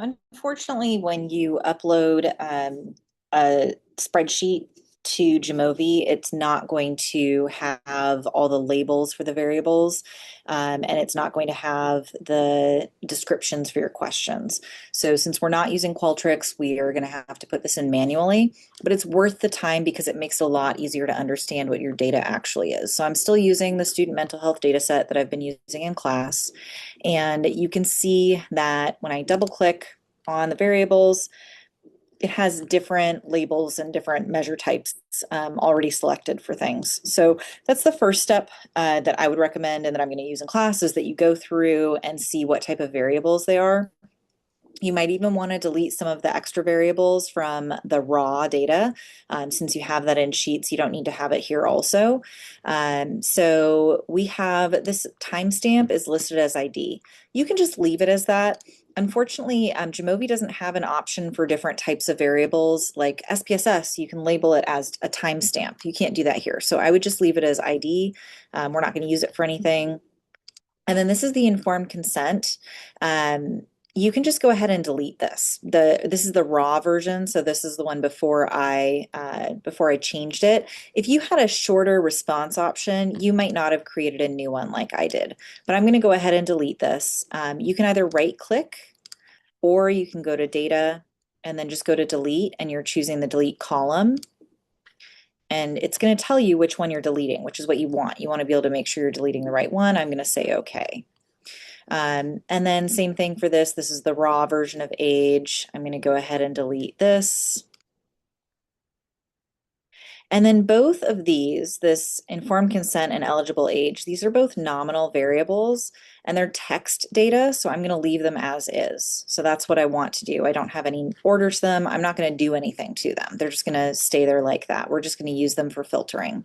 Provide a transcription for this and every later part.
Unfortunately, when you upload a spreadsheet to Jamovi, it's not going to have all the labels for the variables, and it's not going to have the descriptions for your questions. So since we're not using Qualtrics, we are going to have to put this in manually, but it's worth the time because it makes it a lot easier to understand what your data actually is. So I'm still using the student mental health data set that I've been using in class. And you can see that when I double click on the variables, it has different labels and different measure types already selected for things. So that's the first step that I would recommend and that I'm going to use in class is that you go through and see what type of variables they are. You might even want to delete some of the extra variables from the raw data. Since you have that in Sheets, you don't need to have it here also. So we have this timestamp is listed as ID. You can just leave it as that. Unfortunately, Jamovi doesn't have an option for different types of variables like SPSS. You can label it as a timestamp. You can't do that here. So I would just leave it as ID. We're not going to use it for anything. And then this is the informed consent. You can just go ahead and delete this. This is the raw version, so this is the one before I changed it. If you had a shorter response option, you might not have created a new one like I did. But I'm going to go ahead and delete this. You can either right click or you can go to data and then just go to delete, and you're choosing the delete column. And it's going to tell you which one you're deleting, which is what you want. You want to be able to make sure you're deleting the right one. I'm going to say okay. And then same thing for this. This is the raw version of age. I'm going to go ahead and delete this. And then both of these, this informed consent and eligible age, these are both nominal variables and they're text data. So I'm going to leave them as is. So that's what I want to do. I don't have any order to them. I'm not going to do anything to them. They're just going to stay there like that. We're just going to use them for filtering.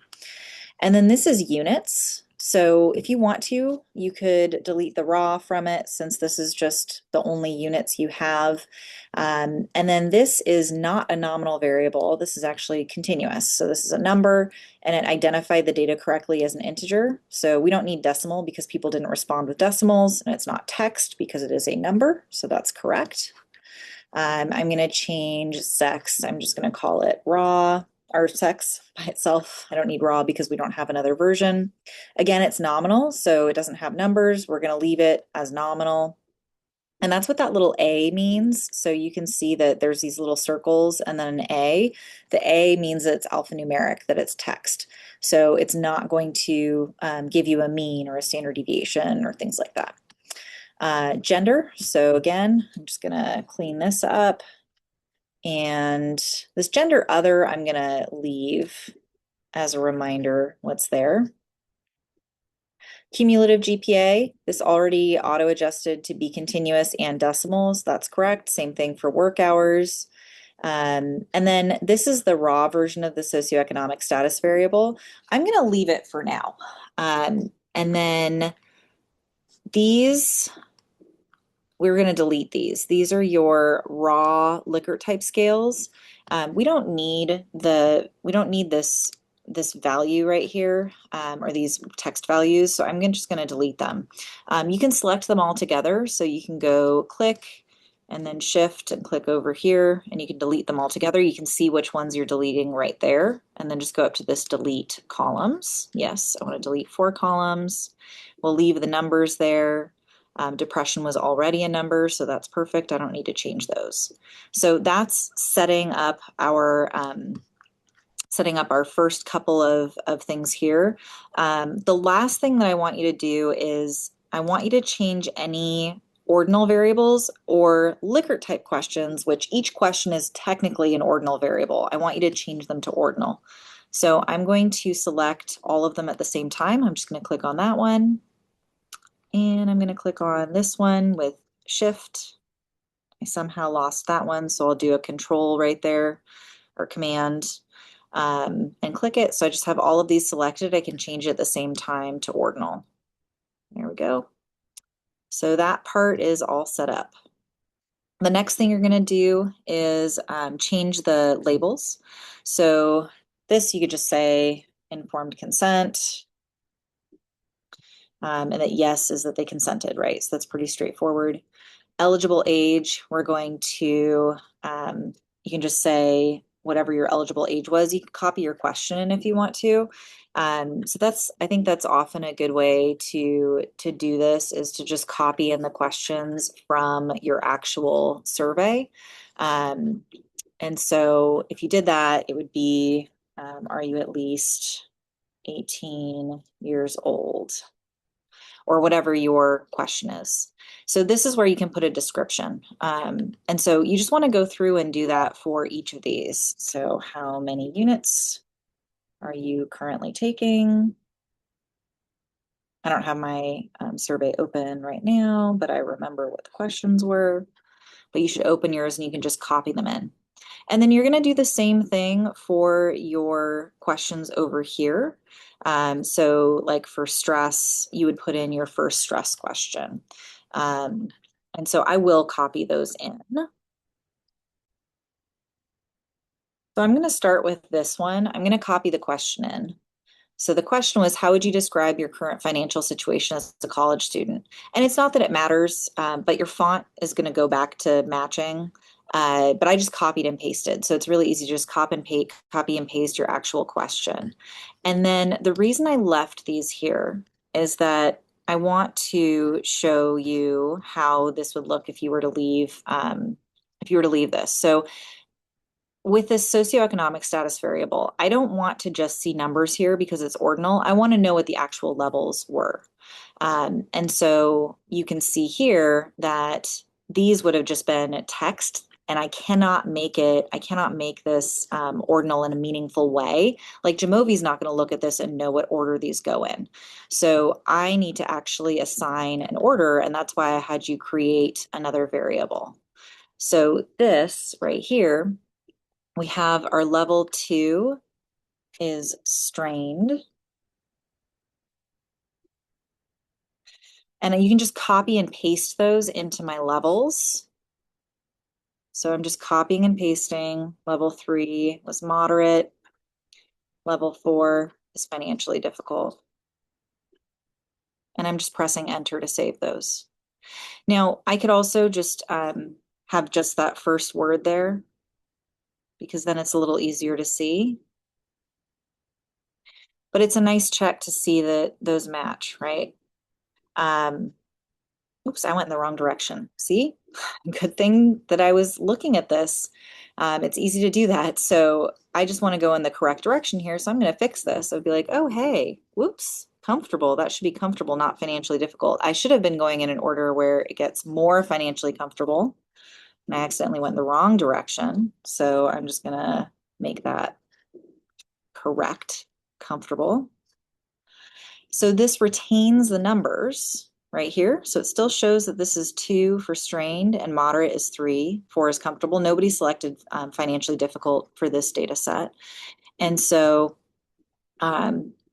And then this is units. So if you want to, you could delete the raw from it since this is just the only units you have. And then this is not a nominal variable. This is actually continuous. So this is a number and it identified the data correctly as an integer. So we don't need decimal because people didn't respond with decimals, and it's not text because it is a number. So that's correct. I'm going to change sex. I'm just going to call it raw. Or sex by itself. I don't need raw because we don't have another version. Again, it's nominal, so it doesn't have numbers. We're going to leave it as nominal. And that's what that little A means. So you can see that there's these little circles and then an A. The A means that it's alphanumeric, that it's text. So it's not going to give you a mean or a standard deviation or things like that. Gender. So again, I'm just going to clean this up. And this gender other, I'm going to leave as a reminder what's there. Cumulative GPA, this already auto-adjusted to be continuous and decimals. That's correct. Same thing for work hours. And then this is the raw version of the socioeconomic status variable. I'm going to leave it for now. And then these, we're going to delete these. These are your raw Likert type scales. We don't need this value right here or these text values. So I'm just going to delete them. You can select them all together. So you can go click and then shift and click over here and you can delete them all together. You can see which ones you're deleting right there and then just go up to this delete columns. Yes, I want to delete 4 columns. We'll leave the numbers there. Depression was already a number, so that's perfect. I don't need to change those. So that's setting up our first couple of things here. The last thing that I want you to do is I want you to change any ordinal variables or Likert type questions, which each question is technically an ordinal variable. I want you to change them to ordinal. So I'm going to select all of them at the same time. I'm just going to click on that one. And I'm going to click on this one with Shift. I somehow lost that one, so I'll do a Control right there, or Command, and click it. So I just have all of these selected. I can change it at the same time to ordinal. There we go. So that part is all set up. The next thing you're going to do is change the labels. So this you could just say informed consent. And that yes is that they consented, right? So that's pretty straightforward. Eligible age, we're going to, you can just say whatever your eligible age was. You can copy your question in if you want to. So I think that's often a good way to do this is to just copy in the questions from your actual survey. Um, and so if you did that, it would be, are you at least 18 years old? Or whatever your question is. So this is where you can put a description. And so you just want to go through and do that for each of these. So how many units are you currently taking? I don't have my survey open right now, but I remember what the questions were. But you should open yours and you can just copy them in. And then you're going to do the same thing for your questions over here. So like for stress, you would put in your first stress question. Um, and so I will copy those in. So I'm going to start with this one. I'm going to copy the question in. So the question was, how would you describe your current financial situation as a college student? And it's not that it matters, but your font is going to go back to matching. But I just copied and pasted. So it's really easy to just copy and paste your actual question. And then the reason I left these here is that I want to show you how this would look if you were to leave this. So with this socioeconomic status variable, I don't want to just see numbers here because it's ordinal. I want to know what the actual levels were. And so you can see here that these would have just been text, and I cannot make this ordinal in a meaningful way. Like Jamovi's not going to look at this and know what order these go in. So I need to actually assign an order, and that's why I had you create another variable. So this right here, we have our level 2 is strained. And you can just copy and paste those into my levels. So I'm just copying and pasting. Level 3 was moderate. Level 4 is financially difficult. And I'm just pressing enter to save those. Now, I could also just have just that first word there because then it's a little easier to see. But it's a nice check to see that those match, right? Oops, I went in the wrong direction. See? Good thing that I was looking at this. It's easy to do that. So I just want to go in the correct direction here. So I'm going to fix this. I'll be like, oh, hey, whoops, comfortable. That should be comfortable, not financially difficult. I should have been going in an order where it gets more financially comfortable. And I accidentally went in the wrong direction. So I'm just going to make that correct, comfortable. So this retains the numbers right here. So it still shows that this is 2 for strained and moderate is 3, 4 is comfortable. Nobody selected financially difficult for this data set. And so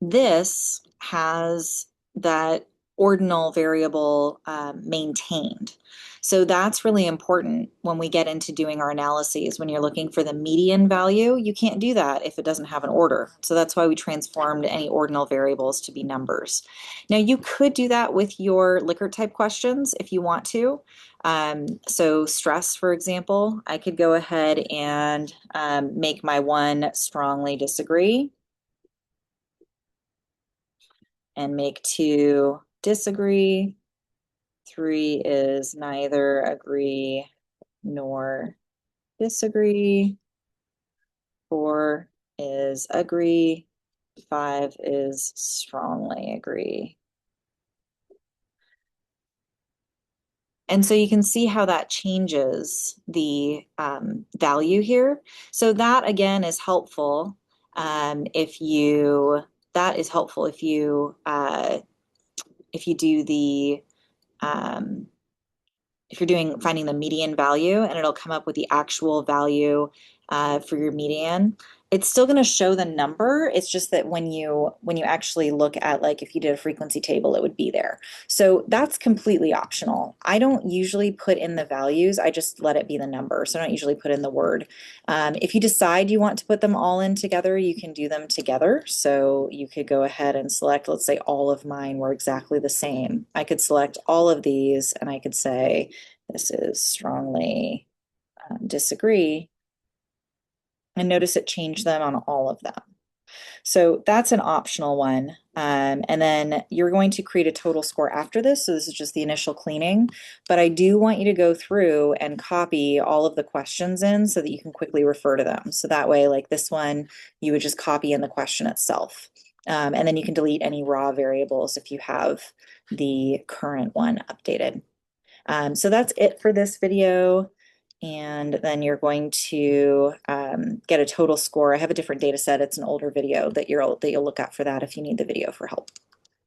this has that ordinal variable maintained. So that's really important when we get into doing our analyses. When you're looking for the median value, you can't do that if it doesn't have an order. So that's why we transformed any ordinal variables to be numbers. Now you could do that with your Likert type questions if you want to. So stress, for example, I could go ahead and make my one strongly disagree and make 2 disagree. 3 is neither agree nor disagree. 4 is agree. 5 is strongly agree. And so you can see how that changes the value here. So that again is helpful that is helpful if you do the if you're finding the median value, and it'll come up with the actual value for your median. It's still going to show the number. It's just that when you actually look at like if you did a frequency table, it would be there. So that's completely optional. I don't usually put in the values. I just let it be the number. So I don't usually put in the word. If you decide you want to put them all in together, you can do them together. So you could go ahead and select, let's say all of mine were exactly the same. I could select all of these and I could say, this is strongly disagree. And notice it changed them on all of them. So that's an optional one. And then you're going to create a total score after this. So this is just the initial cleaning. But I do want you to go through and copy all of the questions in so that you can quickly refer to them. So that way, like this one, you would just copy in the question itself. And then you can delete any raw variables if you have the current one updated. So that's it for this video. And then you're going to get a total score. I have a different data set. It's an older video that you'll look at for that if you need the video for help.